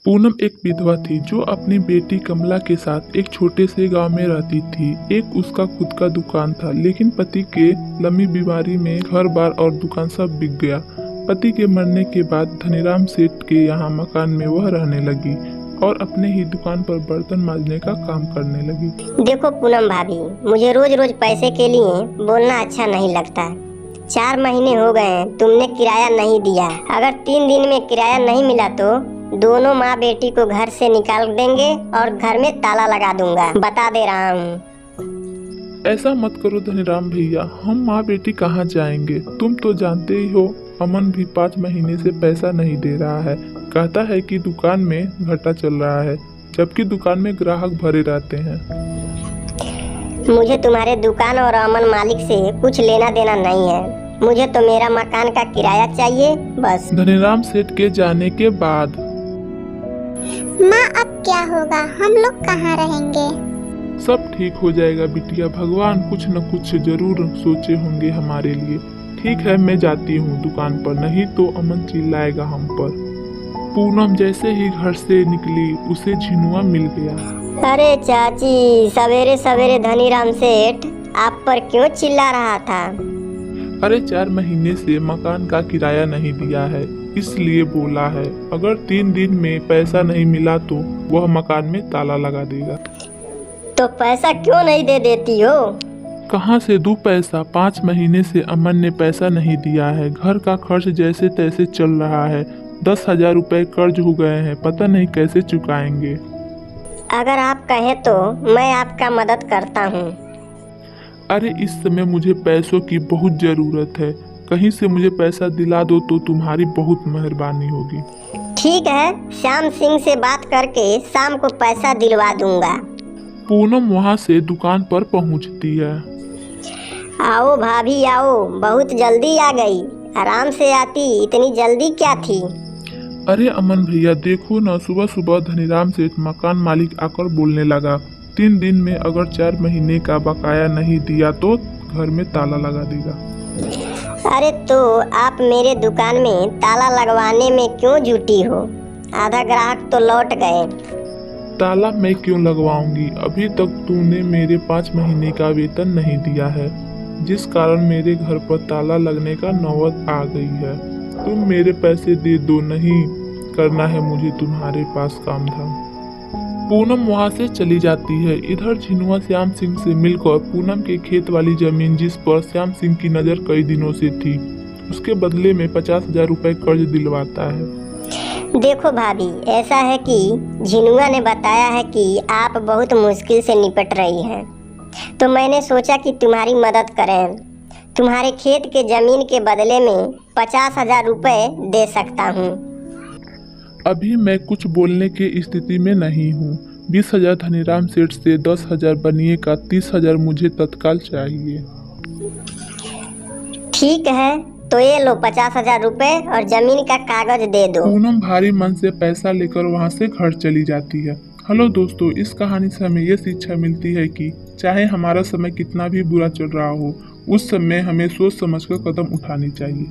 पूनम एक विधवा थी जो अपनी बेटी कमला के साथ एक छोटे से गांव में रहती थी। एक उसका खुद का दुकान था, लेकिन पति के लंबी बीमारी में घर बार और दुकान सब बिक गया। पति के मरने के बाद धनीराम सेठ के यहाँ मकान में वह रहने लगी और अपने ही दुकान पर बर्तन मांजने का काम करने लगी। देखो पूनम भाभी, मुझे रोज रोज पैसे के लिए बोलना अच्छा नहीं लगता। 4 महीने हो गए हैं, तुमने किराया नहीं दिया। अगर 3 दिन में किराया नहीं मिला तो दोनों माँ बेटी को घर से निकाल देंगे और घर में ताला लगा दूंगा, बता दे रहा हूँ। ऐसा मत करो धनीराम भैया, हम माँ बेटी कहाँ जाएंगे। तुम तो जानते ही हो, अमन भी 5 महीने से पैसा नहीं दे रहा है। कहता है कि दुकान में घाटा चल रहा है, जबकि दुकान में ग्राहक भरे रहते हैं। मुझे तुम्हारे दुकान और अमन मालिक से कुछ लेना देना नहीं है। मुझे तो मेरा मकान का किराया चाहिए, बस। धनीराम सेठ के जाने के बाद माँ, अब क्या होगा? हम लोग कहाँ रहेंगे? सब ठीक हो जाएगा बिटिया, भगवान कुछ न कुछ जरूर सोचे होंगे हमारे लिए। ठीक है, मैं जाती हूँ दुकान पर, नहीं तो अमन चिल्लाएगा हम पर। पूनम जैसे ही घर से निकली उसे झिनुआ मिल गया। अरे चाची, सवेरे सवेरे धनीराम सेठ आप पर क्यों चिल्ला रहा था? अरे 4 महीने से मकान का किराया नहीं दिया है, इसलिए बोला है। अगर 3 दिन में पैसा नहीं मिला तो वह मकान में ताला लगा देगा। तो पैसा क्यों नहीं दे देती हो? कहाँ से दूं पैसा? 5 महीने से अमन ने पैसा नहीं दिया है। घर का खर्च जैसे तैसे चल रहा है। 10,000 रुपए कर्ज हो गए हैं, पता नहीं कैसे चुकाएंगे। अगर आप कहें तो मैं आपका मदद करता हूँ। अरे इस समय मुझे पैसों की बहुत जरूरत है, कहीं से मुझे पैसा दिला दो तो तुम्हारी बहुत मेहरबानी होगी। ठीक है, श्याम सिंह से बात करके शाम को पैसा दिलवा दूंगा। पूनम वहाँ से दुकान पर पहुँचती है। आओ भाभी आओ, बहुत जल्दी आ गई। आराम से आती, इतनी जल्दी क्या थी? अरे अमन भैया देखो ना, सुबह सुबह धनीराम सेठ मकान मालिक आकर बोलने लगा, 3 दिन में अगर 4 महीने का बकाया नहीं दिया तो घर में ताला लगा देगा। अरे तो आप मेरे दुकान में ताला लगवाने में क्यों जुटी हो? आधा ग्राहक तो लौट गए। ताला मैं क्यों लगवाऊंगी? अभी तक तूने मेरे 5 महीने का वेतन नहीं दिया है, जिस कारण मेरे घर पर ताला लगने का नौबत आ गई है। तुम मेरे पैसे दे दो, नहीं करना है मुझे तुम्हारे पास काम धाम। पूनम वहाँ से चली जाती है। इधर झिनुआ श्याम सिंह से मिलकर पूनम के खेत वाली जमीन, जिस पर श्याम सिंह की नज़र कई दिनों से थी, उसके बदले में 50,000 रुपए कर्ज दिलवाता है। देखो भाभी, ऐसा है कि झिनुआ ने बताया है कि आप बहुत मुश्किल से निपट रही हैं, तो मैंने सोचा कि तुम्हारी मदद करें। तुम्हारे खेत के जमीन के बदले में 50,000 रुपए दे सकता हूँ। अभी मैं कुछ बोलने की स्थिति में नहीं हूँ। 20,000 धनीराम सेठ से, 10,000 बनिए का, 30,000 मुझे तत्काल चाहिए। ठीक है, तो ये लो 50,000 रुपए और जमीन का कागज दे दो। पूनम भारी मन से पैसा लेकर वहाँ से घर चली जाती है। हेलो दोस्तों, इस कहानी से हमें ये शिक्षा मिलती है कि चाहे हमारा समय कितना भी बुरा चल रहा हो, उस समय हमें सोच समझकर कदम उठानी चाहिए।